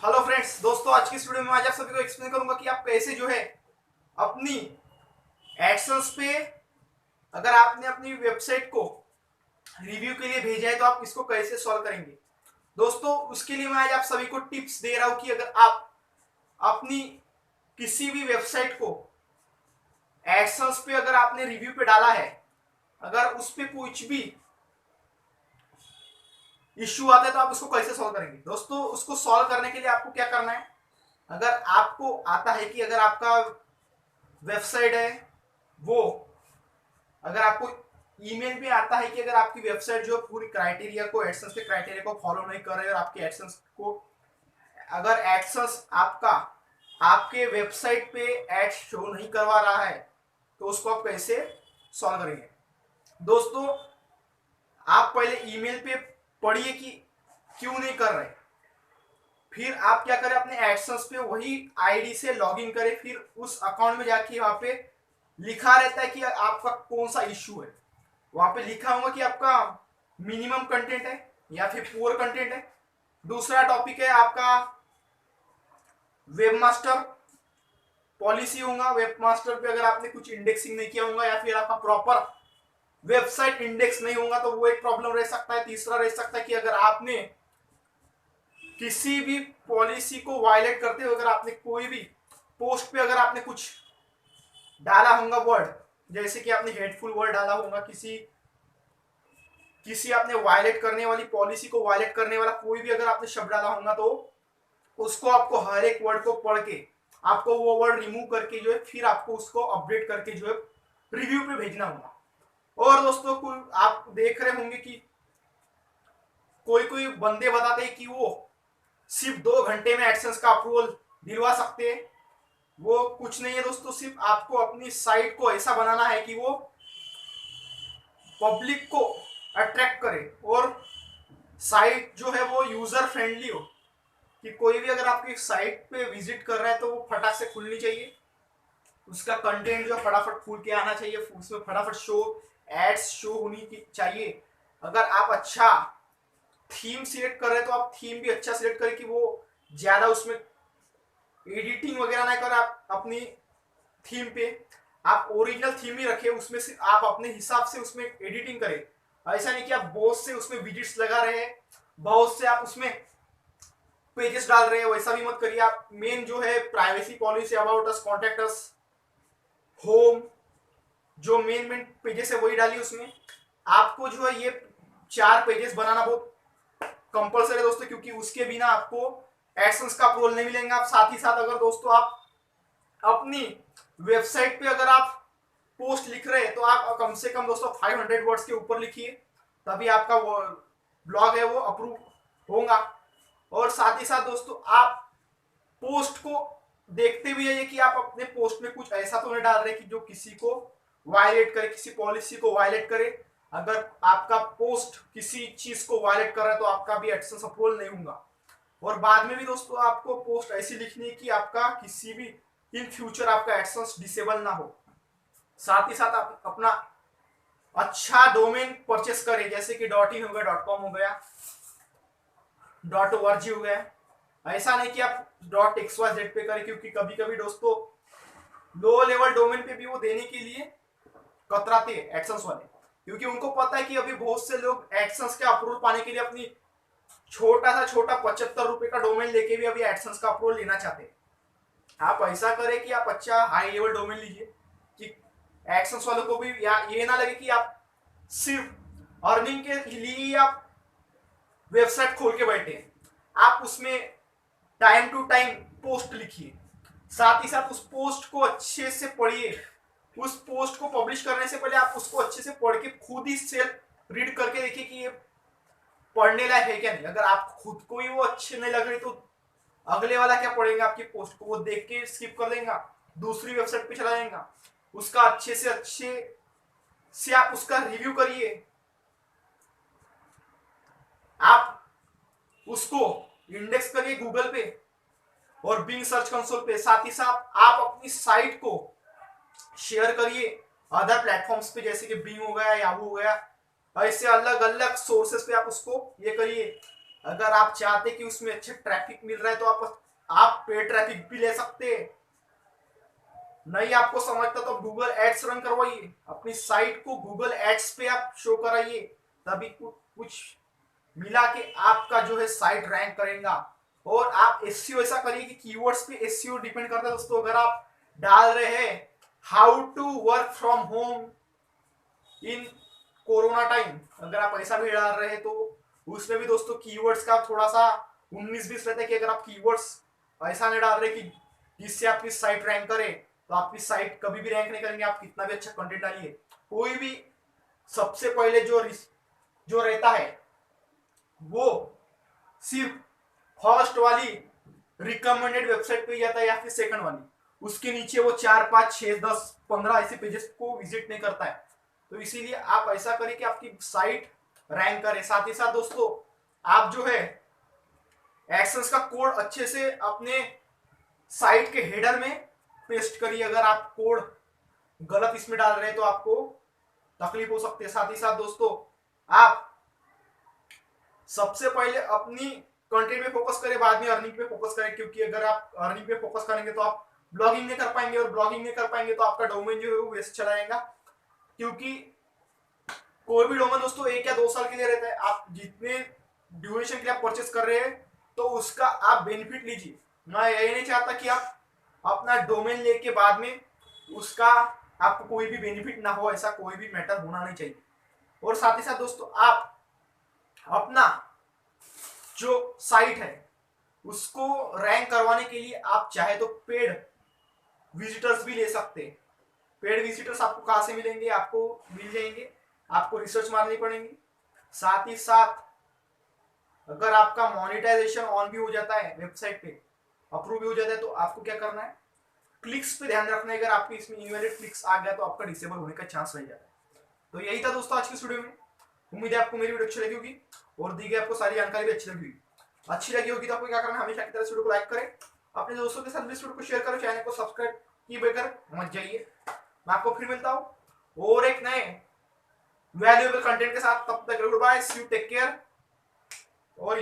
Hello friends, दोस्तों आज की इस वीडियो में आज आप सभी को एक्सप्लेन करूंगा कि आप कैसे जो है अपनी एडसेंस पे अगर आपने अपनी वेबसाइट को रिव्यू के लिए भेजा है तो आप इसको कैसे सॉल्व करेंगे। दोस्तों उसके लिए मैं आज आप सभी को टिप्स दे रहा हूं कि अगर आप अपनी किसी भी वेबसाइट को एडसेंस पे अगर आपने रिव्यू पे डाला है, अगर उस पे कुछ भी इश्यू आता है तो आप उसको कैसे सॉल्व करेंगे। दोस्तों उसको सॉल्व करने के लिए आपको क्या करना है, अगर आपको आता है कि अगर आपका वेबसाइट है वो, अगर आपको ईमेल में आता है कि अगर आपकी वेबसाइट जो पूरी क्राइटेरिया को एडसेंस के क्राइटेरिया को फॉलो नहीं कर रही है और आपकी एडसेंस को अगर एडसेंस आपका आपके वेबसाइट पे एड शो नहीं करवा रहा है तो उसको आप कैसे सॉल्व करेंगे। दोस्तों आप पहले ईमेल पे पढ़िए कि क्यों नहीं कर रहे, फिर आप क्या करें अपने एडसेंस पे वही आईडी से लॉगिन करें, फिर उस अकाउंट में जाके वहां पे लिखा रहता है कि आपका कौन सा इश्यू है। वहां पे लिखा होगा कि आपका मिनिमम कंटेंट है या फिर पुअर कंटेंट है। दूसरा टॉपिक है आपका वेबमास्टर पॉलिसी होगा, वेबमास्टर पे अगर आपने कुछ इंडेक्सिंग नहीं किया होगा या फिर आपका प्रॉपर वेबसाइट इंडेक्स नहीं होगा तो वो एक प्रॉब्लम रह सकता है। तीसरा रह सकता है कि अगर आपने किसी भी पॉलिसी को वायलेट करते हुए अगर आपने कोई भी पोस्ट पे अगर आपने कुछ डाला होगा वर्ड, जैसे कि आपने हेटफुल वर्ड डाला होगा, किसी किसी आपने वायलेट करने वाली पॉलिसी को वायलेट करने वाला कोई भी अगर आपने शब्द डाला होगा तो उसको आपको हर एक वर्ड को पढ़ के आपको वो वर्ड रिमूव करके जो है फिर आपको उसको अपडेट करके जो है रिव्यू पे भेजना होगा। और दोस्तों आप देख रहे होंगे कि कोई कोई बंदे बताते हैं कि वो सिर्फ 2 घंटे में एडसेंस का अप्रूवल दिलवा सकते हैं। वो कुछ नहीं है दोस्तों, सिर्फ आपको अपनी साइट को ऐसा बनाना है कि वो पब्लिक को अट्रैक्ट करे और साइट जो है वो यूजर फ्रेंडली हो, कि कोई भी अगर आपकी साइट पे विजिट कर रहा है तो वो फटाक से खुलनी चाहिए, उसका कंटेंट जो फटाफट खुल के आना चाहिए, उसमें फटाफट शो एड्स शो होनी चाहिए। अगर आप अच्छा थीम सिलेक्ट कर रहे हैं तो आप थीम भी अच्छा सिलेक्ट करें कि वो ज्यादा उसमें एडिटिंग वगैरह ना करें। आप अपनी थीम पे आप ओरिजिनल थीम ही रखें, उसमें से आप अपने हिसाब से उसमें एडिटिंग करें। ऐसा नहीं कि आप बहुत से उसमें विजिट्स लगा रहे हैं, बहुत से आप उसमें पेजेस डाल रहे हैं, वैसा भी मत करिए। आप मेन जो है privacy policy, about us, contact us, home, जो मेन मेन पेजेस है वही डालिए। उसमें आपको जो है ये 4 पेजेस बनाना बहुत कंपलसरी है दोस्तों, क्योंकि उसके बिना आपको एडसेंस का अप्रूवल नहीं मिलेगा। आप साथ ही साथ अगर दोस्तों आप अपनी वेबसाइट पे अगर आप पोस्ट लिख रहे हैं तो आप कम से कम दोस्तों 500 वर्ड्स के ऊपर लिखिए, तभी आपका वो ब्लॉग है वो अप्रूव होगा। और साथ ही साथ दोस्तों आप पोस्ट को देखते भी है कि आप अपने पोस्ट में कुछ ऐसा तो नहीं डाल रहे कि जो किसी को वायलेट करे, किसी पॉलिसी को वायलेट करे। अगर आपका पोस्ट किसी चीज को वायलेट कर रहा है तो आपका भी एडसेंस अप्रूवल नहीं होगा। और बाद में भी दोस्तों आपको पोस्ट ऐसी लिखनी है कि आपका किसी भी इन फ्यूचर आपका एडसेंस डिसेबल ना हो। साथ ही साथ आप अपना अच्छा डोमेन परचेस करें, जैसे कि .in हो गया, .com हो गया, .org हो गया। ऐसा नहीं कि आप .xyz पे करें, क्योंकि कभी कभी दोस्तों लो लेवल डोमेन पे भी वो देने के लिए कतराते हैं एडसेंस वाले, क्योंकि उनको पता है कि अभी बहुत से लोग एडसेंस के अप्रूवल पाने के लिए अपनी छोटा सा छोटा 75 रुपए का डोमेन लेके भी अभी एडसेंस का अप्रूवल लेना चाहते हैं। आप ऐसा करें कि आप अच्छा हाई लेवल डोमेन लीजिए कि एडसेंस वालों को भी ये ना लगे कि आप सिर्फ अर्निंग के लिए आप वेबसाइट खोल के बैठे हैं। आप उसमें टाइम टू टाइम पोस्ट लिखिए, साथ ही साथ उस पोस्ट को अच्छे से पढ़िए। उस पोस्ट को पब्लिश करने से पहले आप उसको अच्छे से पढ़ के खुद ही सेल्फ रीड करके देखिए कि ये पढ़ने लायक है क्या नहीं। अगर आप खुद को ही वो अच्छे नहीं लग रही तो अगले वाला क्या पढ़ेगा आपकी पोस्ट को, वो देख के स्किप कर देगा, दूसरी वेबसाइट पे चला जाएगा। उसका अच्छे से आप उसका रिव्यू करिए, आप उसको इंडेक्स करिए गूगल पे और बिंग सर्च कंसोल पे। साथ ही साथ आप अपनी साइट को शेयर करिए अदर प्लेटफॉर्म्स पे, जैसे कि बिंग हो गया, याहू हो गया, ऐसे अलग अलग सोर्सेस पे आप उसको ये करिए। अगर आप चाहते कि उसमें अच्छे ट्रैफिक मिल रहा है तो आप पेड ट्रैफिक भी ले सकते हैं। नहीं आपको समझता तो गूगल एड्स रन करवाइए, अपनी साइट को गूगल एड्स पे आप शो कराइए, तभी कुछ मिला के आपका जो है साइट रैंक करेगा। और आप एसईओ ऐसा करिए कि कीवर्ड्स पे एसईओ डिपेंड करता है दोस्तों। अगर आप डाल रहे हैं how to work from home in corona time, अगर आप ऐसा भी डाल रहे हैं तो उसमें भी दोस्तों कीवर्ड्स का थोड़ा सा 19-20 रहता है कि अगर आप कीवर्ड्स ऐसा नहीं डाल रहे कि जिससे आपकी साइट रैंक करे तो आपकी साइट कभी भी रैंक नहीं करेंगे, आप कितना भी अच्छा कंटेंट डालिए। कोई भी सबसे पहले जो रहता है वो सिर्फ फर्स्ट वाली रिकमेंडेड वेबसाइट पे जाता है या फिर सेकंड वाली, उसके नीचे वो 4, 5, 6, 10, 15 ऐसे पेजेस को विजिट नहीं करता है। तो इसीलिए आप ऐसा करें कि आपकी साइट रैंक करे। साथ ही साथ दोस्तों आप जो है एडसेंस का कोड अच्छे से अपने साइट के हेडर में पेस्ट करिए। अगर आप कोड गलत इसमें डाल रहे हैं तो आपको तकलीफ हो सकती है। साथ ही साथ दोस्तों आप सबसे पहले अपनी कंटेंट पे फोकस करें, बाद में अर्निंग पे फोकस करें, क्योंकि अगर आप अर्निंग पे फोकस करेंगे तो आप ब्लॉगिंग नहीं कर पाएंगे, और ब्लॉगिंग नहीं कर पाएंगे तो आपका डोमेन जो है वो वेस्ट चला जाएगा। क्योंकि कोई भी डोमेन दोस्तों 1 या 2 साल के लिए रहता है। आप जितने ड्यूरेशन के लिए आप परचेस कर रहे हैं तो उसका आप बेनिफिट लीजिए। मैं यही नहीं चाहता कि आप अपना डोमेन लेके बाद में उसका आपको कोई भी बेनिफिट ना हो, ऐसा कोई भी मैटर होना नहीं चाहिए। और साथ ही साथ दोस्तों आप अपना जो साइट है उसको रैंक करवाने के लिए आप चाहे तो पेड विजिटर्स भी ले सकते हैं। पेड विजिटर्स आपको कहां से मिलेंगे? आपको मिल जाएंगे, आपको रिसर्च मारनी पड़ेगी। साथ ही साथ अगर आपका मोनेटाइजेशन ऑन भी हो जाता है, वेबसाइट पे अप्रूव भी हो जाता है, तो आपको क्या करना है, क्लिक्स पे ध्यान रखना है। अगर आपके इसमें इनवैलिड क्लिक्स आ गया तो आपका डिसेबल होने का चांस रह जाता है। तो यही था दोस्तों आज की इस वीडियो में। उम्मीद है आपको मेरी वीडियो अच्छी लगी होगी और दी गई आपको सारी जानकारी भी अच्छी लगी होगी। अच्छी लगी होगी तो आपको क्या करना है, हमेशा की तरह इस वीडियो को लाइक करें, अपने दोस्तों के साथ भी इस वीडियो को शेयर करो, चैनल को सब्सक्राइब किए बगैर मत जाइए। मैं आपको फिर मिलता हूं और एक नए वैल्यूएबल कंटेंट के साथ। तब तक good bye, see you, take care और